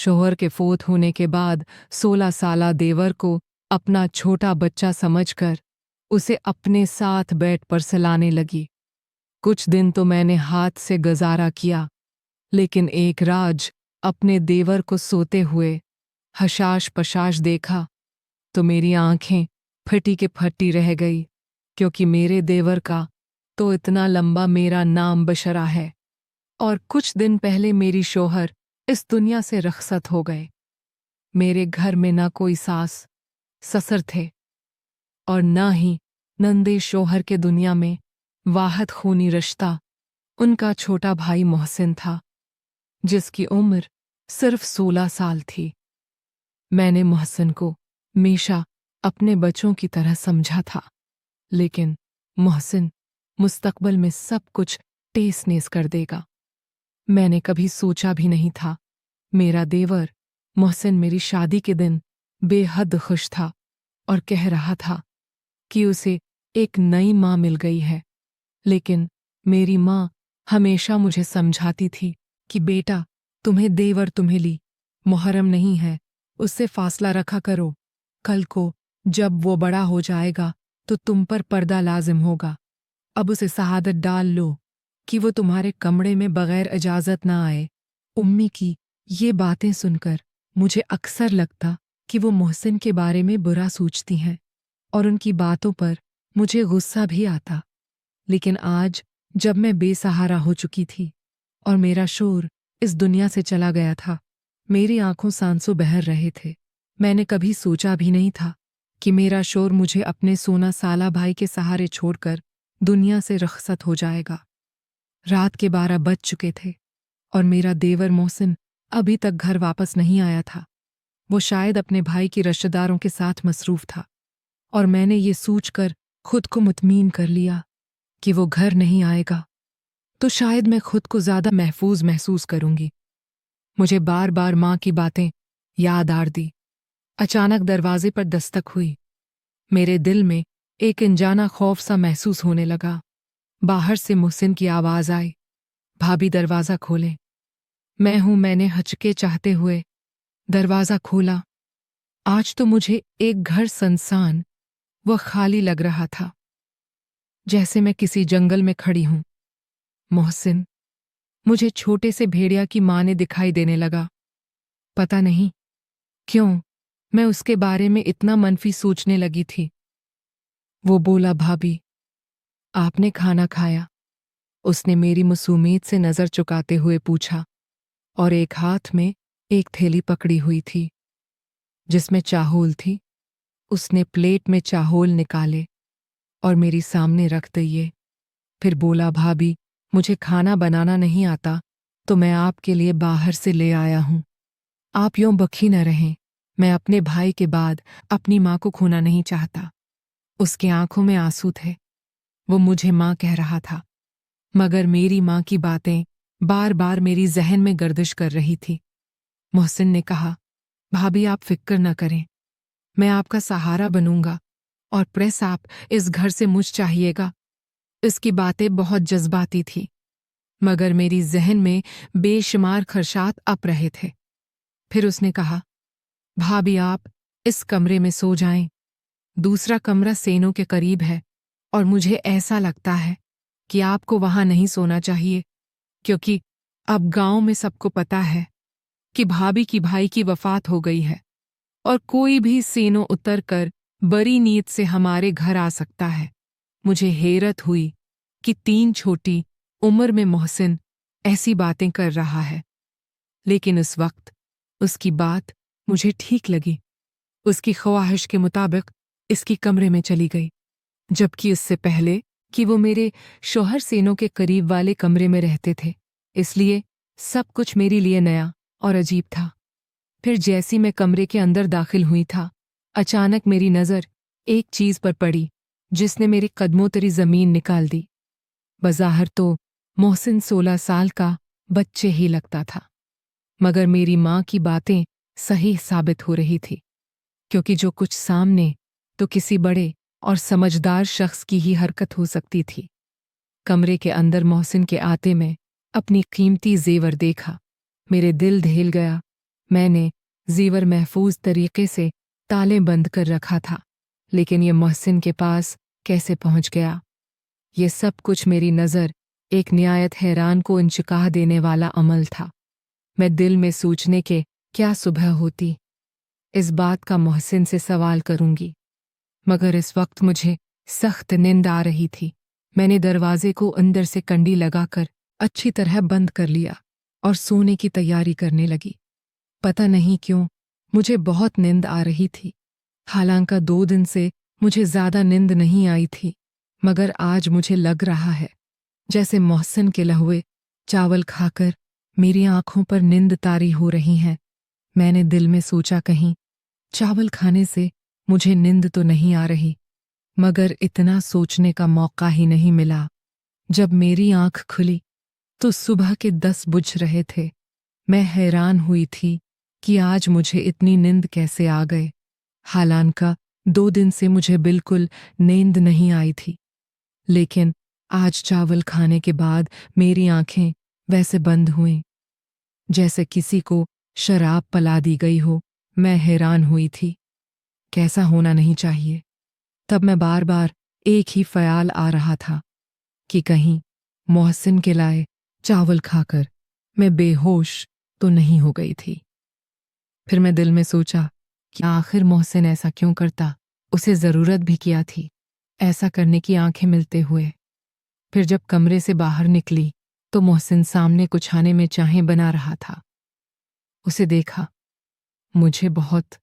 शौहर के फोत होने के बाद 16 साला देवर को अपना छोटा बच्चा समझकर उसे अपने साथ बेड पर सुलाने लगी। कुछ दिन तो मैंने हाथ से गुजारा किया, लेकिन एक राज अपने देवर को सोते हुए हशाश पशाश देखा तो मेरी आंखें फटी के फटी रह गई, क्योंकि मेरे देवर का तो इतना लंबा मेरा नाम बशरा है। और कुछ दिन पहले मेरी शौहर इस दुनिया से रखसत हो गए। मेरे घर में ना कोई सास ससुर थे और ना ही नंदे शौहर के दुनिया में वाहद खूनी रिश्ता उनका छोटा भाई मोहसिन था, जिसकी उम्र सिर्फ 16 साल थी। मैंने मोहसिन को हमेशा अपने बच्चों की तरह समझा था, लेकिन मोहसिन मुस्तकबिल में सब कुछ टेस नेस कर देगा। मैंने कभी सोचा भी नहीं था। मेरा देवर मोहसिन मेरी शादी के दिन बेहद खुश था और कह रहा था कि उसे एक नई माँ मिल गई है। लेकिन मेरी माँ हमेशा मुझे समझाती थी कि बेटा, तुम्हें देवर तुम्हें ली मुहर्रम नहीं है, उससे फासला रखा करो। कल को जब वो बड़ा हो जाएगा तो तुम पर पर्दा लाजिम होगा। अब उसे शहादत डाल लो कि वो तुम्हारे कमरे में बगैर इजाज़त ना आए। उम्मी की ये बातें सुनकर मुझे अक्सर लगता कि वो मोहसिन के बारे में बुरा सोचती हैं और उनकी बातों पर मुझे गुस्सा भी आता। लेकिन आज जब मैं बेसहारा हो चुकी थी और मेरा शोर इस दुनिया से चला गया था, मेरी आंखों सांसों बहर रहे थे। मैंने कभी सोचा भी नहीं था कि मेरा शोर मुझे अपने 16 साला भाई के सहारे छोड़कर दुनिया से रुखसत हो जाएगा। रात के 12 बज चुके थे और मेरा देवर मोहसिन अभी तक घर वापस नहीं आया था। वो शायद अपने भाई के रिश्तेदारों के साथ मसरूफ था और मैंने ये सोचकर खुद को मुतमीन कर लिया कि वो घर नहीं आएगा तो शायद मैं खुद को ज़्यादा महफूज महसूस करूंगी। मुझे बार बार माँ की बातें याद आ दी। अचानक दरवाजे पर दस्तक हुई। मेरे दिल में एक अनजाना खौफ सा महसूस होने लगा। बाहर से मोहसिन की आवाज़ आई, भाभी दरवाज़ा खोलें। मैं हूं, मैंने हचके चाहते हुए दरवाज़ा खोला। आज तो मुझे एक घर सुनसान व खाली लग रहा था, जैसे मैं किसी जंगल में खड़ी हूं। मोहसिन मुझे छोटे से भेड़िया की माँ ने दिखाई देने लगा। पता नहीं क्यों मैं उसके बारे में इतना मनफी सोचने लगी थी। वो बोला, भाभी आपने खाना खाया? उसने मेरी मासूमियत से नज़र चुकाते हुए पूछा और एक हाथ में एक थैली पकड़ी हुई थी जिसमें चाहोल थी। उसने प्लेट में चाहोल निकाले और मेरी सामने रख दिए। फिर बोला, भाभी मुझे खाना बनाना नहीं आता तो मैं आपके लिए बाहर से ले आया हूं। आप यूं बखी न रहें, मैं अपने भाई के बाद अपनी माँ को खोना नहीं चाहता। उसकी आंखों में आंसू थे। वो मुझे माँ कह रहा था, मगर मेरी माँ की बातें बार बार मेरी जहन में गर्दिश कर रही थी। मोहसिन ने कहा, भाभी आप फिक्र न करें, मैं आपका सहारा बनूंगा और प्रेस आप इस घर से मुझ चाहिएगा। इसकी बातें बहुत जज्बाती थी, मगर मेरी जहन में बेशुमार खर्चात अप रहे थे। फिर उसने कहा, भाभी आप इस कमरे में सो जाएं। दूसरा कमरा सेनों के करीब है और मुझे ऐसा लगता है कि आपको वहां नहीं सोना चाहिए, क्योंकि अब गांव में सबको पता है कि भाभी की भाई की वफात हो गई है और कोई भी सेनों उतर कर बड़ी नीयत से हमारे घर आ सकता है। मुझे हैरत हुई कि 3 छोटी उम्र में मोहसिन ऐसी बातें कर रहा है, लेकिन उस वक्त उसकी बात मुझे ठीक लगी। उसकी ख्वाहिश के मुताबिक इसकी कमरे में चली गई, जबकि उससे पहले कि वो मेरे शौहर सेनों के करीब वाले कमरे में रहते थे, इसलिए सब कुछ मेरे लिए नया और अजीब था। फिर जैसी मैं कमरे के अंदर दाखिल हुई था, अचानक मेरी नज़र एक चीज़ पर पड़ी जिसने मेरे कदमों तरी ज़मीन निकाल दी। बज़ाहिर तो मोहसिन 16 साल का बच्चे ही लगता था, मगर मेरी माँ की बातें सही साबित हो रही थी, क्योंकि जो कुछ सामने तो किसी बड़े और समझदार शख्स की ही हरकत हो सकती थी। कमरे के अंदर मोहसिन के आते में अपनी कीमती जेवर देखा। मेरे दिल दहल गया मैंने ज़ीवर महफूज तरीके से ताले बंद कर रखा था, लेकिन ये मोहसिन के पास कैसे पहुंच गया? ये सब कुछ मेरी नज़र एक निहायत हैरान को इंचिकाह देने वाला अमल था। मैं दिल में सोचने के क्या सुबह होती, इस बात का मोहसिन से सवाल करूंगी, मगर इस वक्त मुझे सख्त नींद आ रही थी। मैंने दरवाजे को अंदर से कंडी लगाकर अच्छी तरह बंद कर लिया और सोने की तैयारी करने लगी। पता नहीं क्यों मुझे बहुत नींद आ रही थी। हालांकि 2 दिन से मुझे ज़्यादा नींद नहीं आई थी, मगर आज मुझे लग रहा है जैसे मोहसिन के लहुए चावल खाकर मेरी आंखों पर नींद तारी हो रही हैं। मैंने दिल में सोचा, कहीं चावल खाने से मुझे नींद तो नहीं आ रही, मगर इतना सोचने का मौका ही नहीं मिला। जब मेरी आंख खुली तो सुबह के 10 बुझ रहे थे। मैं हैरान हुई थी कि आज मुझे इतनी नींद कैसे आ गए। हालांकि 2 दिन से मुझे बिल्कुल नींद नहीं आई थी, लेकिन आज चावल खाने के बाद मेरी आंखें वैसे बंद हुईं जैसे किसी को शराब पिला दी गई हो। मैं हैरान हुई थी, कैसा होना नहीं चाहिए। तब मैं बार बार एक ही ख्याल आ रहा था कि कहीं मोहसिन के लाए चावल खाकर मैं बेहोश तो नहीं हो गई थी। फिर मैं दिल में सोचा कि आखिर मोहसिन ऐसा क्यों करता, उसे ज़रूरत भी क्या थी ऐसा करने की आंखें मिलते हुए। फिर जब कमरे से बाहर निकली तो मोहसिन सामने कुछ खाने में चाहें बना रहा था। उसे देखा, मुझे बहुत